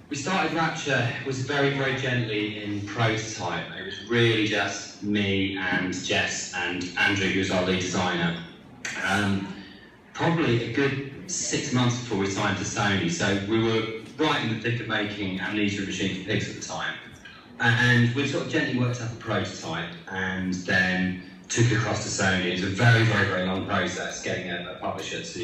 We started Rapture, was very, very gently in prototype. It was really just me and Jess and Andrew, who was our lead designer. Probably a good 6 months before we signed to Sony, so we were right in the thick of making Amnesia Machine for Pigs at the time. And we sort of gently worked up a prototype and then took it across to Sony. It was a very, very, very long process getting a publisher to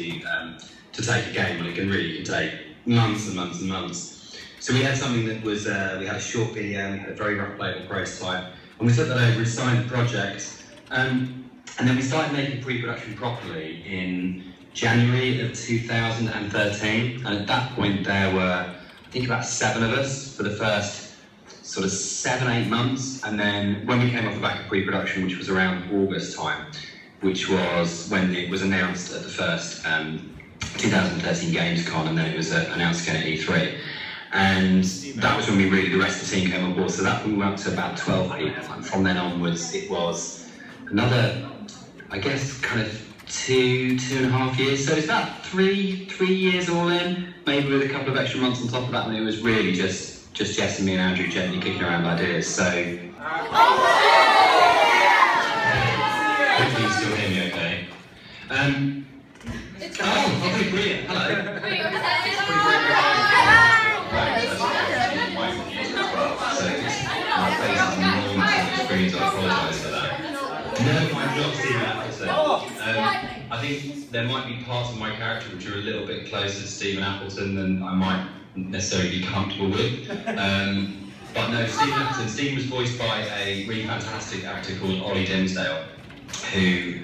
take a game, and it can take months and months and months. So we had something that was, we had a short video, we had a very rough playable prototype, and we took that over and signed the project. And then we started making pre-production properly in January of 2013, and at that point there were, I think, about 7 of us for the first sort of 7-8 months, and then when we came off the back of pre-production, which was around August time, which was when it was announced at the first 2013 Gamescom, and then it was announced again at E3. And that was when we really, the rest of the team came on board. So that we went up to about 12 people, and from then onwards it was another, I guess, kind of 2.5 years. So it's about three years all in, maybe with a couple of extra months on top of that, and it was really just Jess and me and Andrew gently kicking around ideas. So hopefully you still hear me okay. Okay, brilliant. Hello. I apologise for that. No, I'm not Stephen Appleton. I think there might be parts of my character which are a little bit closer to Stephen Appleton than I might necessarily be comfortable with. But no, Stephen Appleton. Stephen was voiced by a really fantastic actor called Ollie Dimsdale, who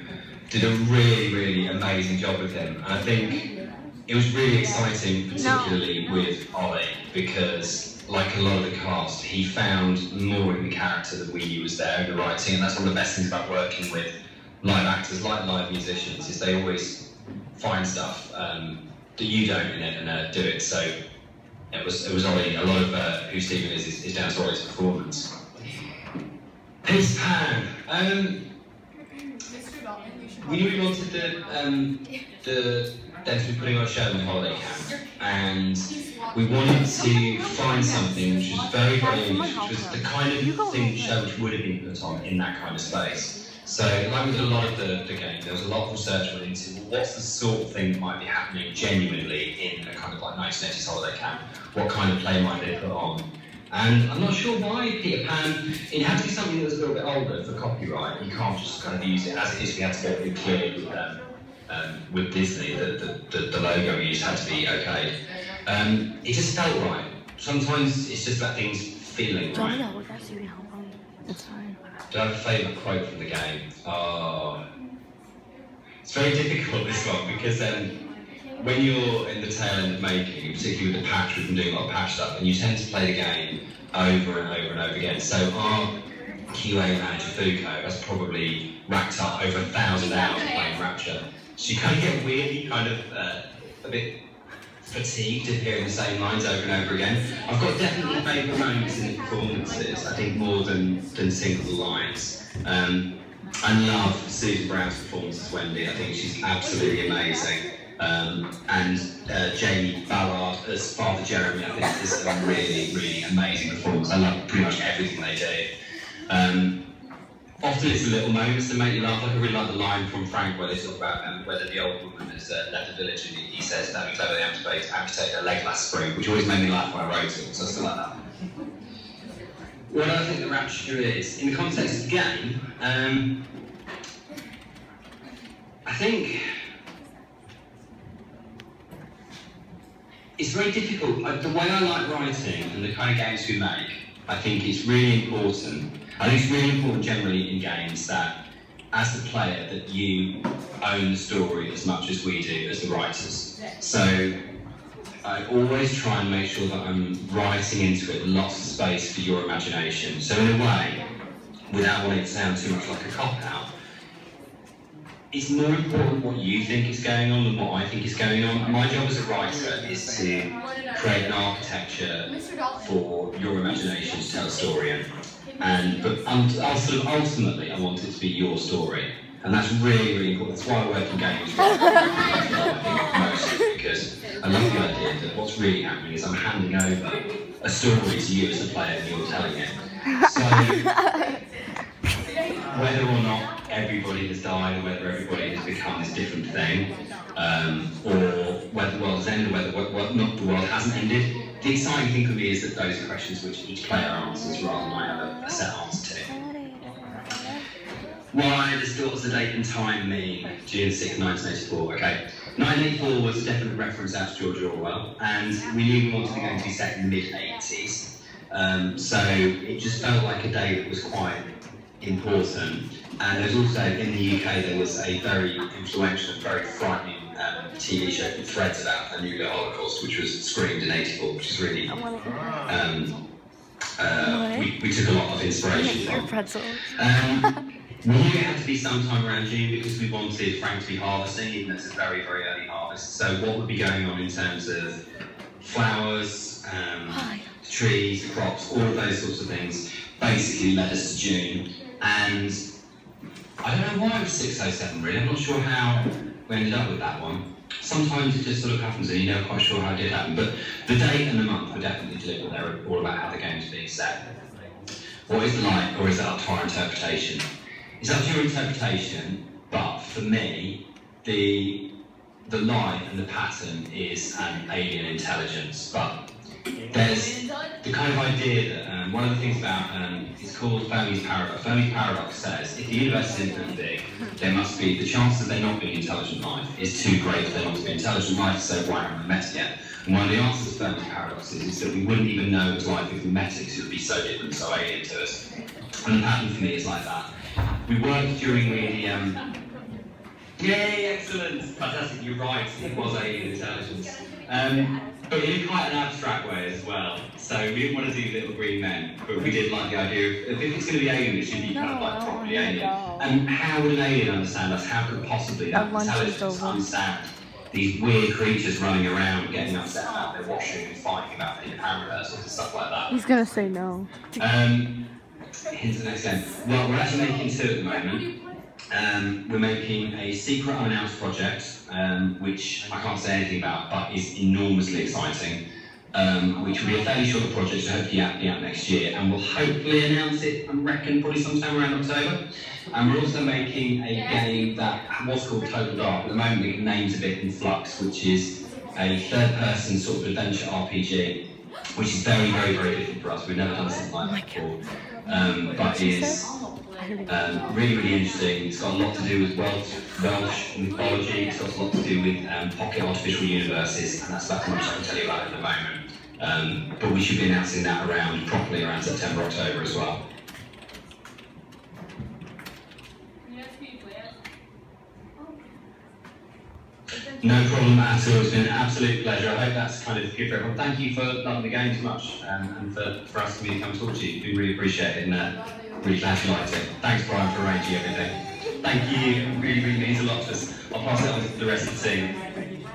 did a really, really amazing job with him. And I think it was really exciting, particularly with Ollie, because like a lot of the cast, he found more in the character than we knew was there in the writing, and that's one of the best things about working with live actors, like live musicians, is they always find stuff that you don't in it and do it. So it was Ollie. A lot of who Stephen is down to Ollie's performance. Peter Pan. We knew we wanted them to be putting on a show in the holiday camp, and we wanted to find something which was very, very unusual, which was the kind of thing show which would have been put on in that kind of space. So, like we did a lot of the game, there was a lot of research went into what's the sort of thing that might be happening genuinely in a kind of like 1980s holiday camp. What kind of play might they put on? And I'm not sure why Peter Pan, it had to be something that was a little bit older for copyright. You can't just kind of use it as it is. We had to go really clear with Disney. The logo we used had to be okayed. It just felt right. Sometimes it's just that things feeling right. Do I have a favourite quote from the game? Oh, it's very difficult, this one, because when you're in the tail end of making, particularly with the patch, we've been doing a lot of patch stuff, and you tend to play the game over and over and over again. So our QA manager, Fuko, has probably racked up over 1,000 hours playing Rapture. So you kind of get weirdly kind of a bit fatigued of hearing the same lines over and over again. I've got definitely favourite moments in the performances, I think more than single lines. I love Susan Brown's performance as Wendy. I think she's absolutely amazing. And Jamie Ballard as Father Jeremy, I think is a really, really amazing performance. I love pretty much everything they do. Often it's the little moments that make you laugh. Like I really like the line from Frank where they talk about whether the old woman has left the village, and he says that we cleverly amputate her leg last spring, which always made me laugh when I wrote it, so I still like that. What I think the Rapture is, in the context of the game, I think it's very difficult. The way I like writing and the kind of games we make, I think it's really important. I think it's really important generally in games that, as the player, that you own the story as much as we do as the writers. So I always try and make sure that I'm writing into it lots of space for your imagination. So in a way, without wanting it to sound too much like a cop-out, it's more important what you think is going on than what I think is going on. My job as a writer is to create an architecture for your imagination to tell a story in. But ultimately, I want it to be your story. And that's really, really important. That's why I work in games. I think mostly because I love the idea that what's really happening is I'm handing over a story to you as a player and you're telling it. So whether or not everybody has died or whether everybody has become this different thing, or whether the world has ended or whether not the world hasn't ended, the exciting thing for me is that those are questions which each player answers rather than I have a set answer to. Why does the date and time mean June 6, 1984? Okay, 1984 was a definite reference out to George Orwell, and we knew we wanted to be going to be set in the mid-80s. So it just felt like a day that was quite important. And there was also, in the UK, there was a very influential and very frightening TV show called Threads about the nuclear holocaust, which was screened in '84, which is really, we took a lot of inspiration from. We knew it had to be sometime around June because we wanted Frank to be harvesting, even though it's a very, very early harvest. So what would be going on in terms of flowers, trees, crops, all of those sorts of things basically led us to June. And I don't know why it was 607 really, I'm not sure how we ended up with that one. Sometimes it just sort of happens and you're never quite sure how it did happen, but the date and the month were definitely deliberate. They were all about how the game's being set. What is the light, or is that up to our interpretation? It's up to your interpretation, but for me, the light and the pattern is an alien intelligence, but there's the kind of idea that one of the things about, it's called Fermi's Paradox. Fermi's Paradox says if the universe is infinitely big, there must be, the chances of there not being intelligent life is too great for there not to be intelligent life, so why haven't we met it yet? And one of the answers to Fermi's Paradox is that we wouldn't even know it was life if we met it because it would be so different, so alien to us. And the pattern for me is like that. We worked during the, yay, excellent, fantastic, you're right, it was alien intelligence. But in quite an abstract way as well. So we didn't want to do Little Green Men, but we did like the idea of if it's going to be alien, it should be kind of like properly alien. And how would an alien understand us? How could possibly that intelligence understand these weird creatures running around, getting upset about their washing and fighting about their power rehearsals and stuff like that? He's gonna say no. Here's the next game. Well, we're actually making two at the moment. We're making a secret unannounced project, which I can't say anything about, but is enormously exciting, which will be a fairly short project, so hopefully be out next year, and we'll hopefully announce it, I reckon, probably sometime around October. And we're also making a game that was called Total Dark. At the moment, the name's a bit in flux, which is a third-person sort of adventure RPG, which is very, very, very different for us. We've never done something like that before, but is really, really interesting. It's got a lot to do with Welsh mythology. It's got a lot to do with pocket artificial universes, and that's about how much I can tell you about at the moment. But we should be announcing that properly around September, October as well. No problem at all. It's been an absolute pleasure. I hope that's kind of good for everyone. Thank you for loving the game so much, and for asking me to come and talk to you. We really appreciate it, and really glad you liked it. Thanks, Brian, for arranging everything. Thank you. It really, really means a lot to us. I'll pass it on to the rest of the team.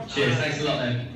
Cheers. Thanks a lot, then.